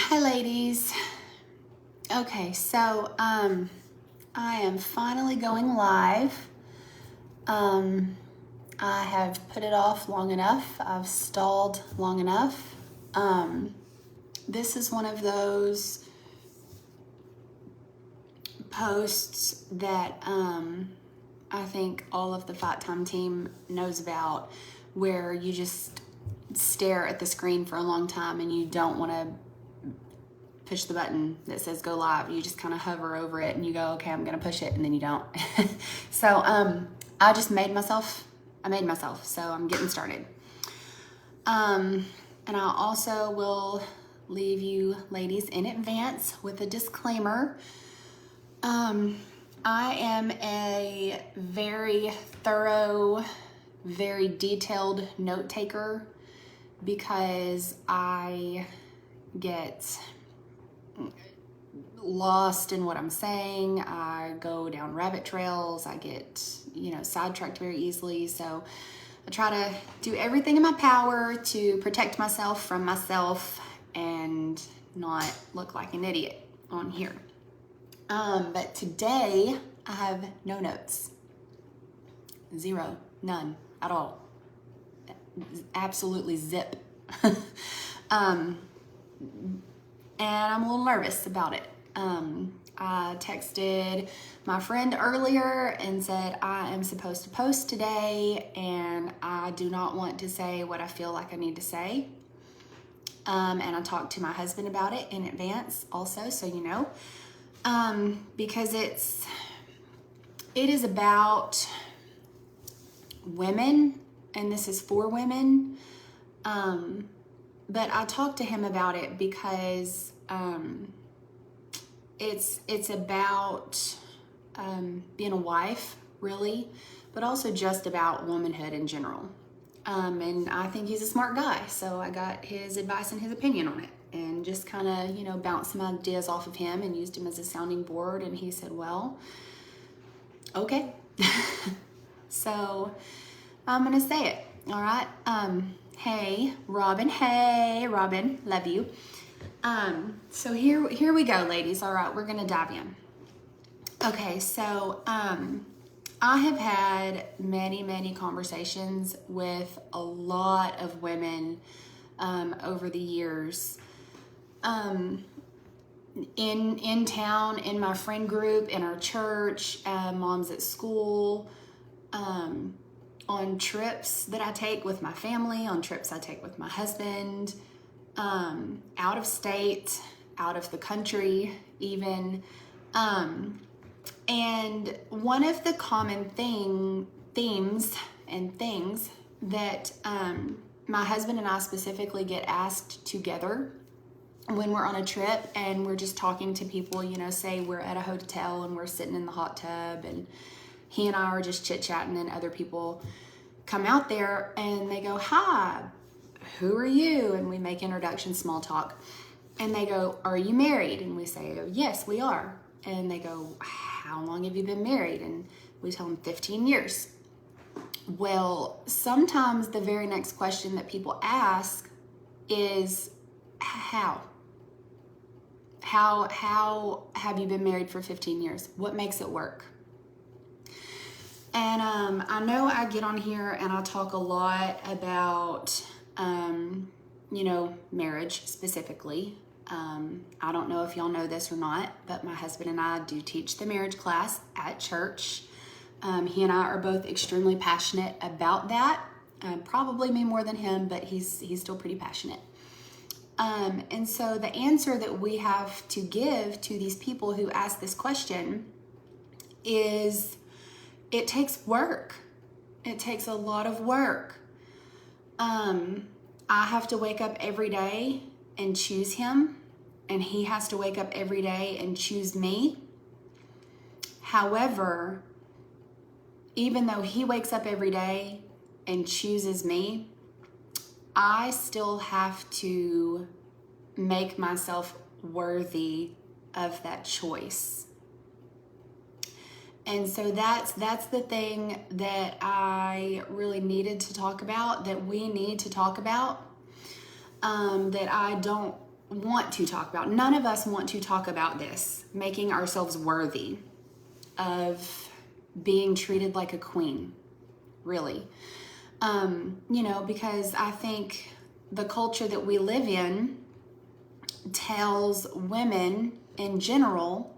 Hi ladies. Okay, so I am finally going live. I have put it off long enough. I've stalled long enough. This is one of those posts that I think all of the Fight Time team knows about, where you just stare at the screen for a long time and you don't want to push the button that says go live. You just kind of hover over it and you go, okay, I'm gonna push it, and then you don't. So I just made myself, so I'm getting started. And I also will leave you ladies in advance with a disclaimer. I am a very thorough, very detailed note taker because I get lost in what I'm saying. I go down rabbit trails. I get, sidetracked very easily. So I try to do everything in my power to protect myself from myself and not look like an idiot on here. But today I have no notes. Zero, none at all. Absolutely zip. And I'm a little nervous about it. I texted my friend earlier and said I am supposed to post today and I do not want to say what I feel like I need to say. And I talked to my husband about it in advance also, so you know. Because it is about women, and this is for women. But I talked to him about it because it's about being a wife, really, but also just about womanhood in general. And I think he's a smart guy, so I got his advice and his opinion on it, and just kind of, bounced some ideas off of him and used him as a sounding board. And he said, well, okay. So I'm gonna say it, all right? Hey, Robin, love you. So here we go, ladies. All right, we're gonna dive in. Okay, so I have had many conversations with a lot of women over the years. In town, in my friend group, in our church, moms at school, on trips that I take with my family, on trips I take with my husband, out of state, out of the country even. And one of the common themes and things that my husband and I specifically get asked together when we're on a trip and we're just talking to people, say we're at a hotel and we're sitting in the hot tub and he and I are just chit-chatting, and other people come out there and they go, hi, who are you? And we make introduction, small talk. And they go, are you married? And we say, yes, we are. And they go, how long have you been married? And we tell them 15 years. Well, sometimes the very next question that people ask is, how? How have you been married for 15 years? What makes it work? And I know I get on here and I talk a lot about, marriage specifically. I don't know if y'all know this or not, but my husband and I do teach the marriage class at church. He and I are both extremely passionate about that. Probably me more than him, but he's still pretty passionate. And so the answer that we have to give to these people who ask this question is, it takes work. It takes a lot of work. I have to wake up every day and choose him, and he has to wake up every day and choose me. However, even though he wakes up every day and chooses me, I still have to make myself worthy of that choice. And so that's the thing that I really needed to talk about, that we need to talk about, that I don't want to talk about. None of us want to talk about this, making ourselves worthy of being treated like a queen, really. Because I think the culture that we live in tells women in general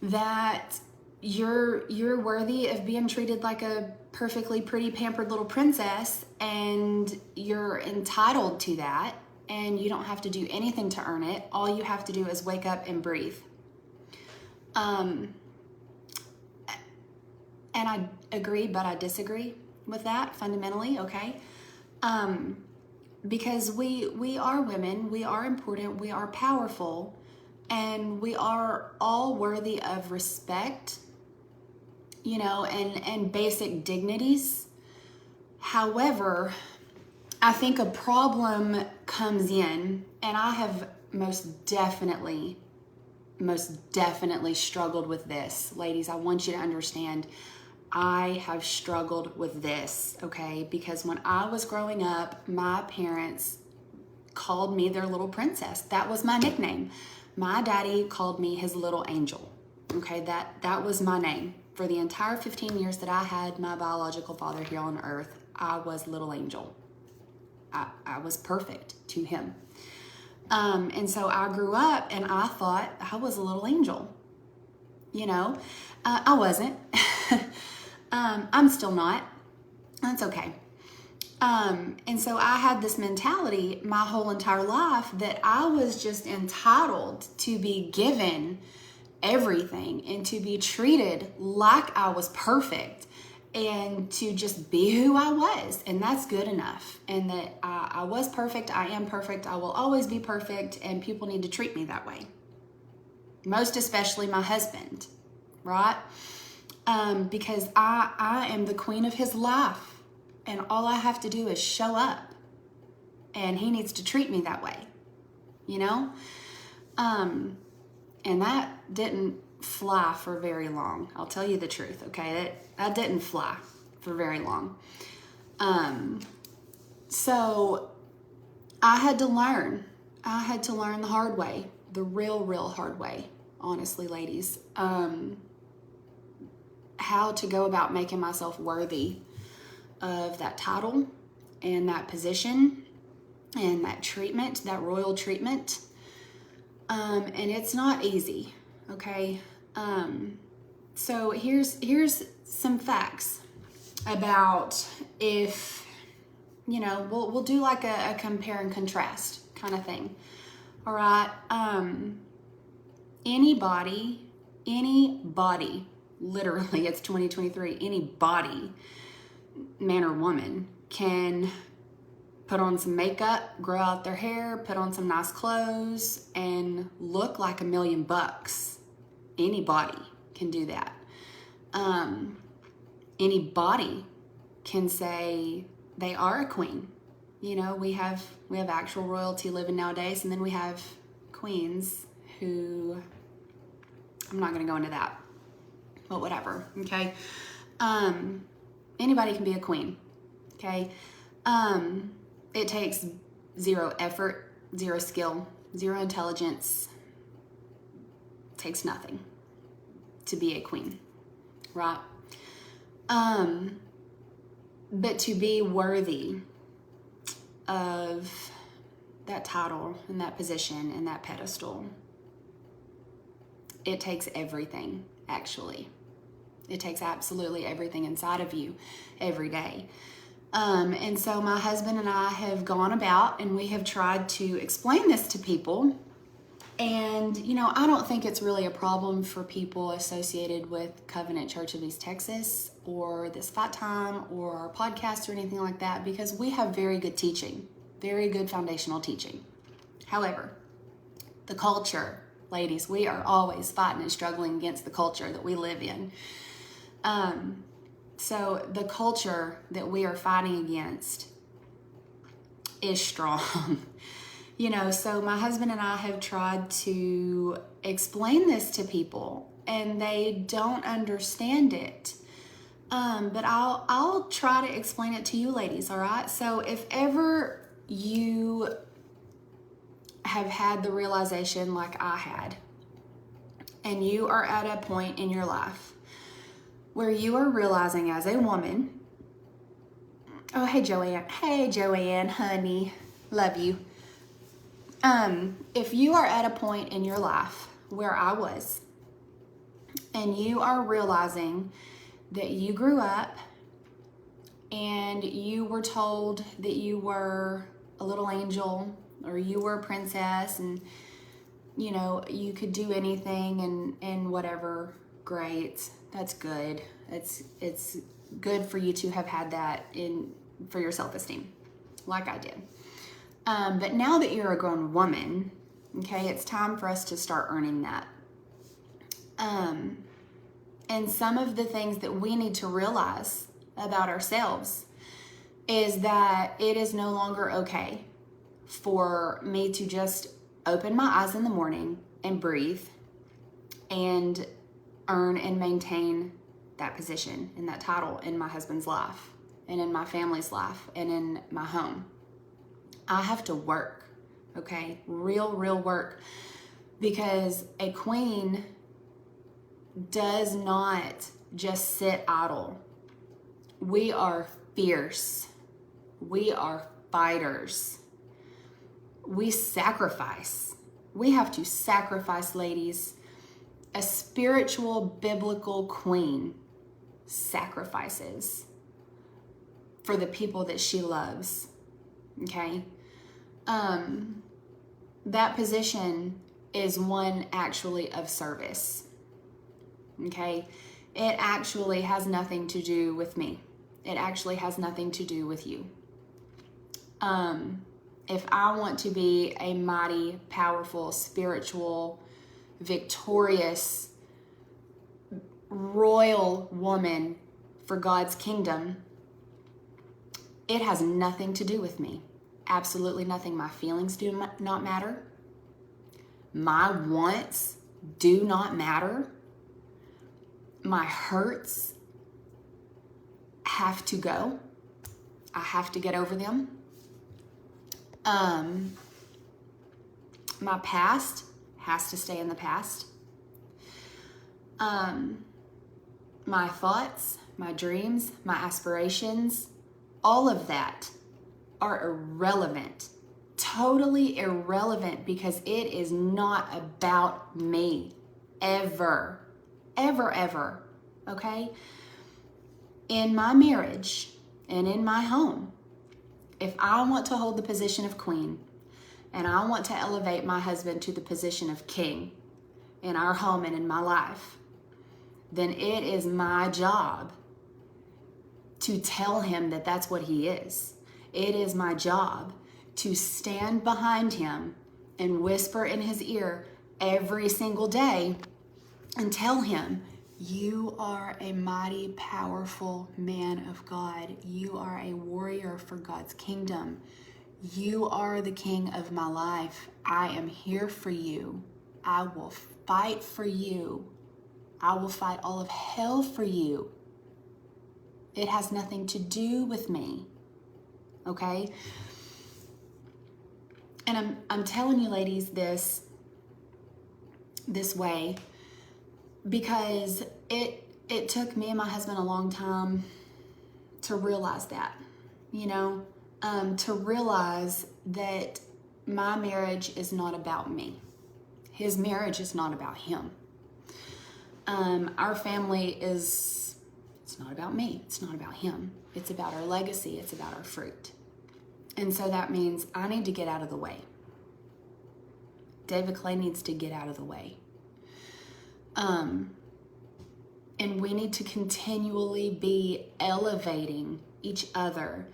that you're worthy of being treated like a perfectly pretty pampered little princess, and you're entitled to that, and you don't have to do anything to earn it. All you have to do is wake up and breathe. And I agree, but I disagree with that fundamentally, okay? Because we are women, we are important, we are powerful, and we are all worthy of respect, and basic dignities. However, I think a problem comes in, and I have most definitely struggled with this. Ladies, I want you to understand, I have struggled with this, okay? Because when I was growing up, my parents called me their little princess. That was my nickname. My daddy called me his little angel, okay? That was my name. For the entire 15 years that I had my biological father here on earth, I was little angel. I was perfect to him. And so I grew up and I thought I was a little angel. I wasn't. I'm still not. That's okay. And so I had this mentality my whole entire life that I was just entitled to be given everything and to be treated like I was perfect and to just be who I was. And that's good enough. And that I was perfect. I am perfect. I will always be perfect. And people need to treat me that way. Most especially my husband, right? Because I am the queen of his life, and all I have to do is show up, and he needs to treat me that way, and that didn't fly for very long. I'll tell you the truth, okay? That didn't fly for very long. So I had to learn the hard way, the real hard way, honestly, ladies. How to go about making myself worthy of that title and that position and that treatment, that royal treatment. And it's not easy, okay? So here's some facts about if, we'll do like a compare and contrast kind of thing. All right. Anybody, literally, it's 2023, any body, man or woman, can put on some makeup, grow out their hair, put on some nice clothes, and look like $1 million. Anybody can do that. Anybody can say they are a queen. We have actual royalty living nowadays, and then we have queens who, I'm not going to go into that. But whatever, okay? Anybody can be a queen, okay? It takes zero effort, zero skill, zero intelligence. It takes nothing to be a queen, right? But to be worthy of that title and that position and that pedestal, it takes everything, actually. It takes absolutely everything inside of you every day. And so my husband and I have gone about and we have tried to explain this to people. And, I don't think it's really a problem for people associated with Covenant Church of East Texas or this Fight Time or our podcast or anything like that, because we have very good teaching, very good foundational teaching. However, the culture, ladies, we are always fighting and struggling against the culture that we live in. So the culture that we are fighting against is strong. So my husband and I have tried to explain this to people and they don't understand it. But I'll try to explain it to you ladies, all right? So if ever you have had the realization like I had, and you are at a point in your life where you are realizing as a woman, oh, hey, Joanne, honey, love you. If you are at a point in your life where I was, and you are realizing that you grew up and you were told that you were a little angel or you were a princess and, you know, you could do anything and whatever, great, that's good. It's good for you to have had that for your self-esteem, like I did. But now that you're a grown woman, okay, it's time for us to start earning that. And some of the things that we need to realize about ourselves is that it is no longer okay for me to just open my eyes in the morning and breathe and earn and maintain that position and that title in my husband's life and in my family's life and in my home. I have to work, okay? Real work, because a queen does not just sit idle. We are fierce. We are fighters. We sacrifice. We have to sacrifice, ladies. A spiritual biblical queen sacrifices for the people that she loves, okay? That position is one actually of service, okay? It actually has nothing to do with me. It actually has nothing to do with you. If I want to be a mighty, powerful, spiritual, victorious, royal woman for God's kingdom, it has nothing to do with me. Absolutely nothing. My feelings do not matter. My wants do not matter. My hurts have to go. I have to get over them. My past has to stay in the past. My thoughts, my dreams, my aspirations, all of that are irrelevant, totally irrelevant, because it is not about me, ever, okay? In my marriage and in my home, if I want to hold the position of queen and I want to elevate my husband to the position of king in our home and in my life, then it is my job to tell him that that's what he is. It is my job to stand behind him and whisper in his ear every single day and tell him, you are a mighty, powerful man of God. You are a warrior for God's kingdom. You are the king of my life. I am here for you. I will fight for you. I will fight all of hell for you. It has nothing to do with me. Okay? And I'm telling you, ladies, this way because it took me and my husband a long time to realize that, to realize that my marriage is not about me. His marriage is not about him. Our family it's not about me. It's not about him. It's about our legacy. It's about our fruit. And so that means I need to get out of the way. David Clay needs to get out of the way. And we need to continually be elevating each other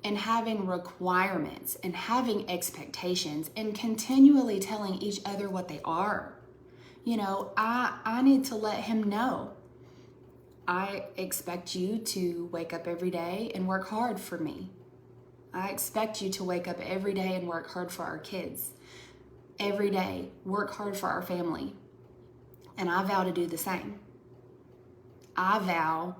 and having requirements and having expectations and continually telling each other what they are. I need to let him know. I expect you to wake up every day and work hard for me. I expect you to wake up every day and work hard for our kids. Every day, work hard for our family. And I vow to do the same. I vow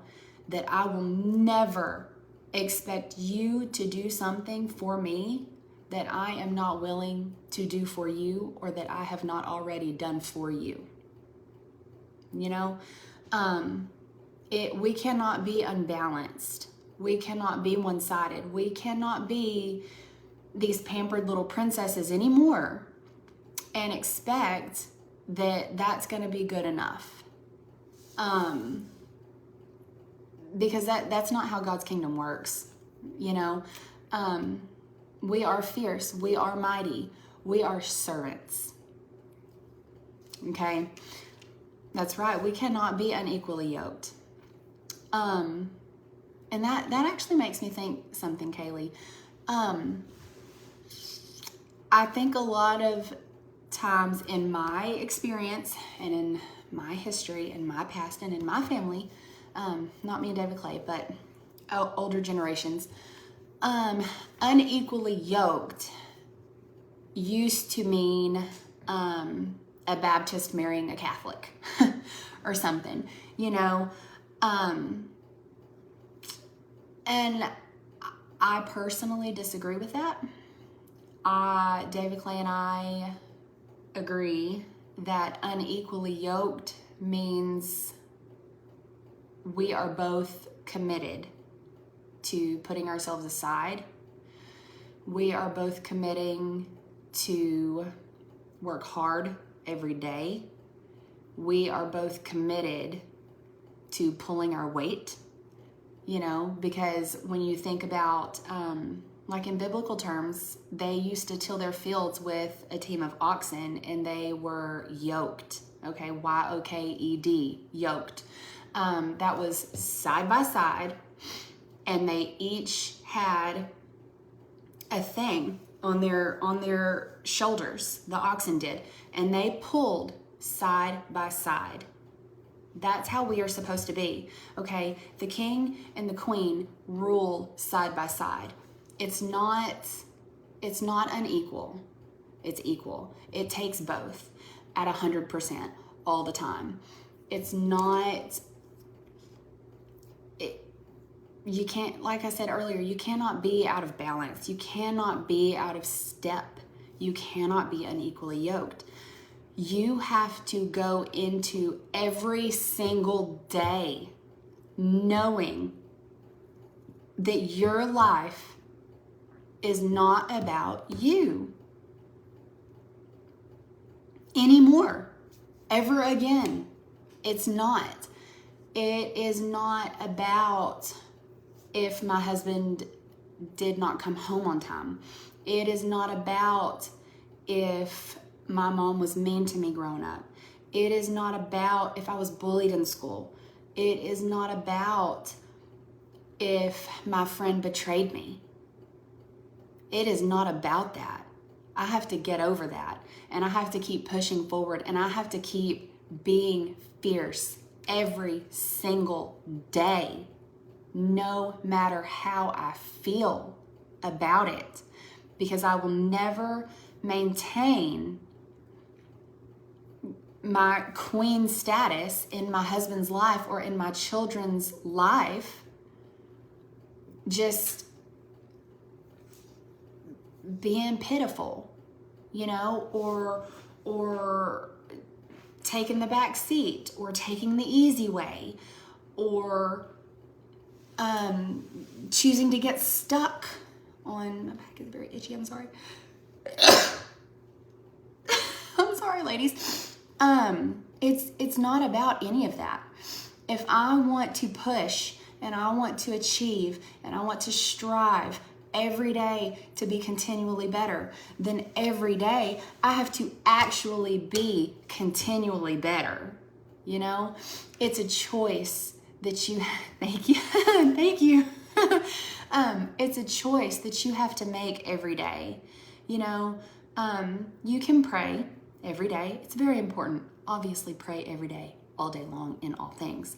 that I will never expect you to do something for me that I am not willing to do for you or that I have not already done for you. You know, we cannot be unbalanced. We cannot be one-sided. We cannot be these pampered little princesses anymore and expect that that's going to be good enough. Because that's not how God's kingdom works. You know, we are fierce. We are mighty. We are servants. Okay. That's right. We cannot be unequally yoked. And that actually makes me think something, Kaylee. I think a lot of times in my experience and in my history and my past and in my family, not me and David Clay, but older generations, unequally yoked used to mean a Baptist marrying a Catholic or something, you know. And I personally disagree with that. David Clay and I agree that unequally yoked means we are both committed to putting ourselves aside. We are both committing to work hard every day. We are both committed to pulling our weight, you know, because when you think about, like in biblical terms, they used to till their fields with a team of oxen and they were yoked, okay, Y-O-K-E-D, yoked. That was side by side, and they each had a thing on their shoulders, the oxen did, and they pulled side by side. That's how we are supposed to be, okay? The king and the queen rule side by side. It's not unequal. It's equal. It takes both at 100% all the time. It's not, you can't, like I said earlier, you cannot be out of balance. You cannot be out of step. You cannot be unequally yoked. You have to go into every single day knowing that your life is not about you anymore, ever again. It's not. It is not about if my husband did not come home on time. It is not about if my mom was mean to me growing up. It is not about if I was bullied in school. It is not about if my friend betrayed me. It is not about that. I have to get over that, and I have to keep pushing forward, and I have to keep being fierce every single day, no matter how I feel about it, because I will never maintain my queen status in my husband's life or in my children's life just being pitiful, you know, or taking the back seat, or taking the easy way, or choosing to get stuck on, my back is very itchy, I'm sorry. I'm sorry, ladies. It's not about any of that. If I want to push and I want to achieve and I want to strive every day to be continually better, then every day I have to actually be continually better. You know, it's a choice that you, thank you, thank you. It's a choice that you have to make every day. You know, you can pray every day. It's very important. Obviously, pray every day, all day long, in all things.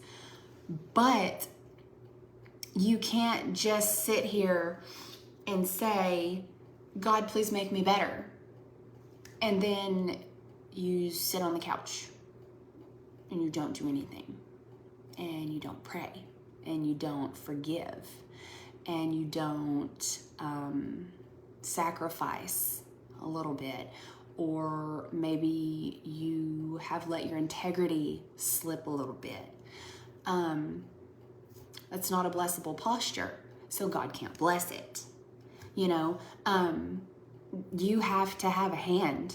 But you can't just sit here and say, God, please make me better. And then you sit on the couch and you don't do anything. And you don't pray. And you don't forgive. And you don't sacrifice a little bit, or maybe you have let your integrity slip a little bit. That's not a blessable posture, so God can't bless it. You know, you have to have a hand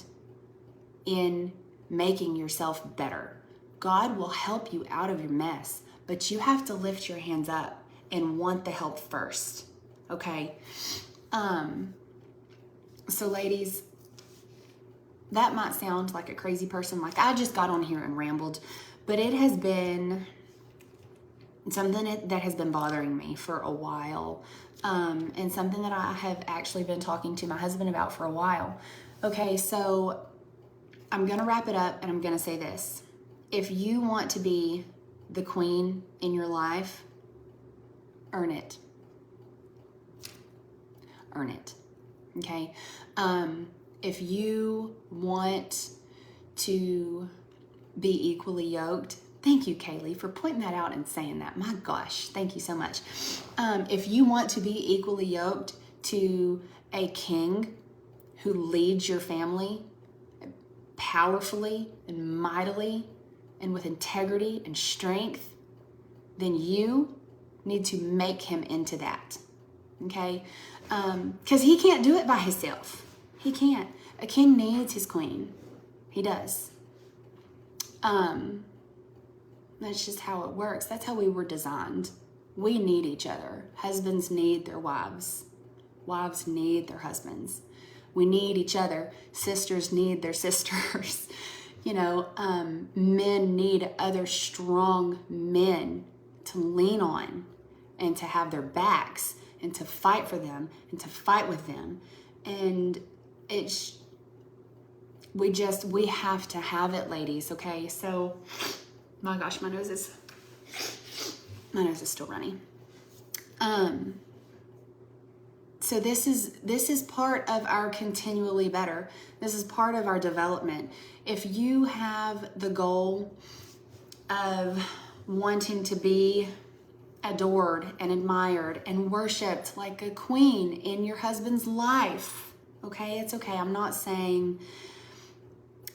in making yourself better. God will help you out of your mess, but you have to lift your hands up and want the help first, okay? So ladies, that might sound like a crazy person, like I just got on here and rambled, but it has been something that has been bothering me for a while, and something that I have actually been talking to my husband about for a while. Okay, so I'm gonna wrap it up and I'm gonna say this. If you want to be the queen in your life, earn it. Earn it. Okay? If you want to be equally yoked, thank you, Kaylee, for pointing that out and saying that. My gosh, thank you so much. If you want to be equally yoked to a king who leads your family powerfully and mightily and with integrity and strength, then you need to make him into that, okay? Because he can't do it by himself. He can't. A king needs his queen. He does. That's just how it works. That's how we were designed. We need each other. Husbands need their wives. Wives need their husbands. We need each other. Sisters need their sisters. You know, men need other strong men to lean on and to have their backs and to fight for them and to fight with them. And we have to have it, ladies, okay? So, my gosh, my nose is still runny. So this is part of our continually better. This is part of our development. If you have the goal of wanting to be adored and admired and worshiped like a queen in your husband's life, okay, it's okay. I'm not saying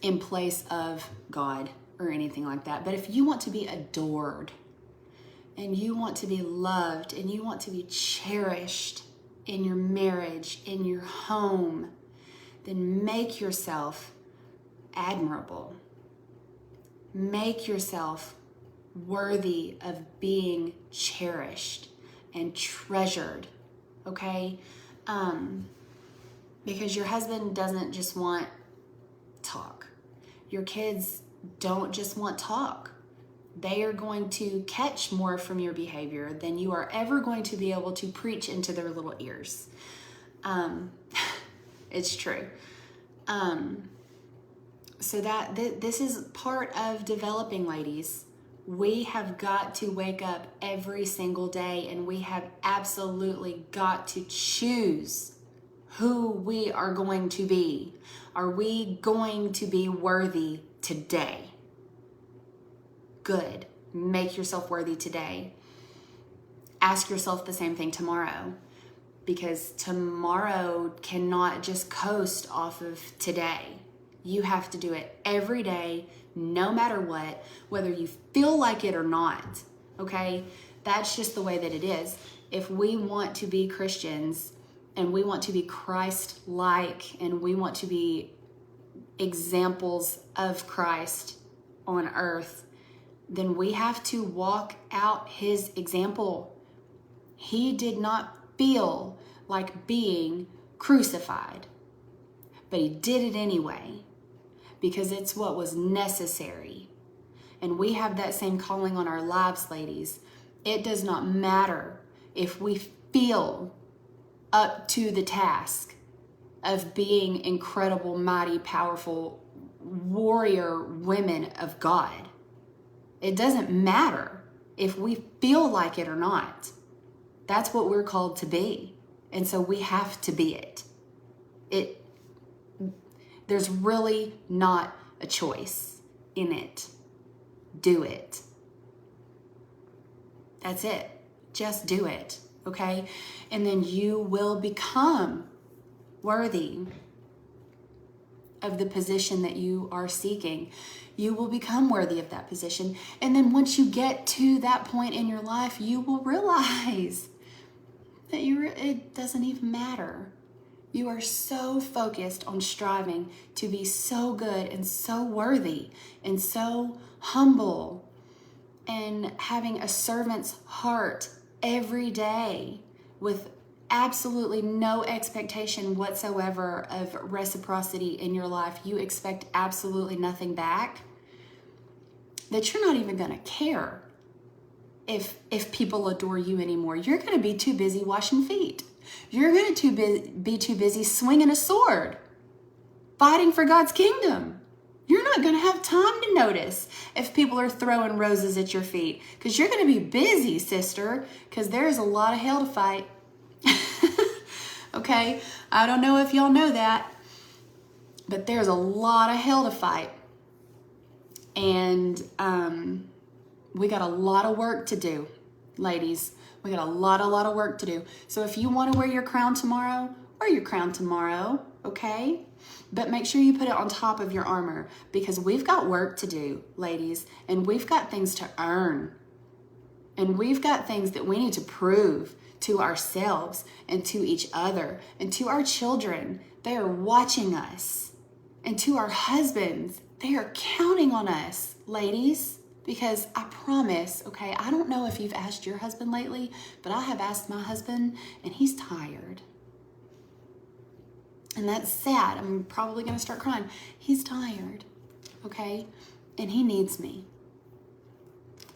in place of God or anything like that, but if you want to be adored and you want to be loved and you want to be cherished in your marriage, in your home, then make yourself admirable. Make yourself worthy of being cherished and treasured, okay? Because your husband doesn't just want talk. Your kids don't just want talk. They are going to catch more from your behavior than you are ever going to be able to preach into their little ears. It's true. So this is part of developing, ladies. We have got to wake up every single day, and we have absolutely got to choose who we are going to be. Are we going to be worthy today? Good. Make yourself worthy today. Ask yourself the same thing tomorrow, because tomorrow cannot just coast off of today. You have to do it every day, no matter what, whether you feel like it or not, okay? That's just the way that it is. If we want to be Christians and we want to be Christ-like and we want to be examples of Christ on earth, then we have to walk out his example. He did not feel like being crucified, but he did it anyway because it's what was necessary. And we have that same calling on our lives, ladies. It does not matter if we feel up to the task of being incredible, mighty, powerful warrior women of God. It doesn't matter if we feel like it or not. That's what we're called to be. And so we have to be it. There's really not a choice in it. Do it. That's it. Just do it, okay? And then you will become worthy of the position that you are seeking. You will become worthy of that position. And then once you get to that point in your life, you will realize that it doesn't even matter. You are so focused on striving to be so good and so worthy and so humble and having a servant's heart every day with absolutely no expectation whatsoever of reciprocity in your life. You expect absolutely nothing back, that you're not even going to care if people adore you anymore. You're going to be too busy washing feet. You're going to be too busy swinging a sword, fighting for God's kingdom. You're not going to have time to notice if people are throwing roses at your feet, because you're going to be busy, sister, because there's a lot of hell to fight. Okay? I don't know if y'all know that, but there's a lot of hell to fight. And we got a lot of work to do, ladies. We got a lot of work to do. So if you want to wear your crown tomorrow, wear your crown tomorrow, okay? But make sure you put it on top of your armor, because we've got work to do, ladies, and we've got things to earn. And we've got things that we need to prove to ourselves and to each other and to our children. They are watching us. And to our husbands, they are counting on us, ladies. Because I promise, okay, I don't know if you've asked your husband lately, but I have asked my husband, and he's tired. And that's sad. I'm probably going to start crying. He's tired, okay? And he needs me.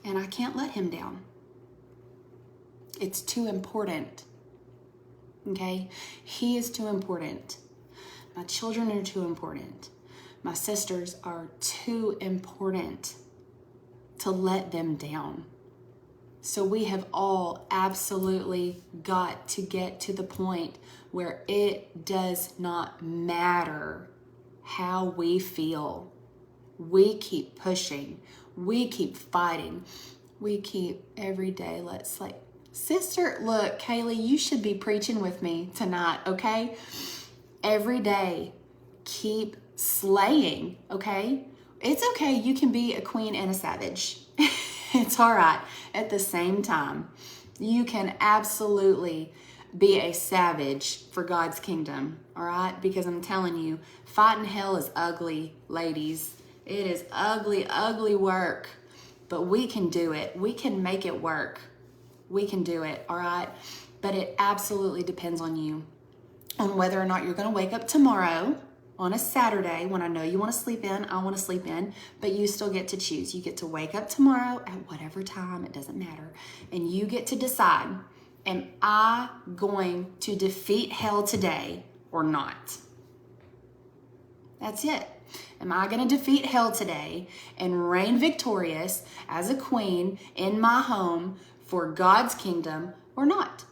And I can't let him down. It's too important, okay? He is too important. My children are too important. My sisters are too important to let them down. So we have all absolutely got to get to the point where it does not matter how we feel. We keep pushing. We keep fighting. We keep every day, let's like, sister, look, Kaylee, you should be preaching with me tonight, okay? Every day, keep slaying, okay? It's okay, you can be a queen and a savage. It's all right. At the same time, you can absolutely be a savage for God's kingdom, all right? Because I'm telling you, fighting hell is ugly, ladies. It is ugly, ugly work, but we can do it. We can make it work. We can do it, all right? But it absolutely depends on you, on whether or not you're going to wake up tomorrow on a Saturday when I know you want to sleep in, I want to sleep in, but you still get to choose. You get to wake up tomorrow at whatever time, it doesn't matter, and you get to decide, am I going to defeat hell today or not? That's it. Am I going to defeat hell today and reign victorious as a queen in my home for God's kingdom or not?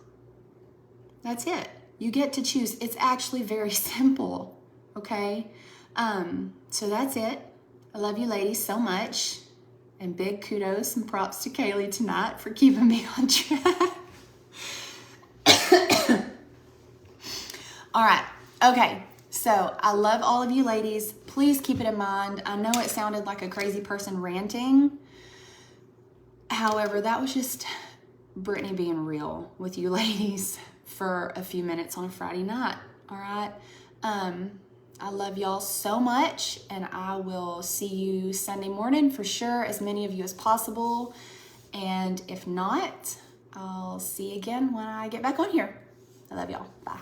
That's it. You get to choose. It's actually very simple. Okay, so that's it. I love you ladies so much, and big kudos and props to Kaylee tonight for keeping me on track. All right, okay, so I love all of you ladies. Please keep it in mind. I know it sounded like a crazy person ranting. However, that was just Brittany being real with you ladies for a few minutes on a Friday night, all right? I love y'all so much, and I will see you Sunday morning for sure, as many of you as possible. And if not, I'll see you again when I get back on here. I love y'all. Bye.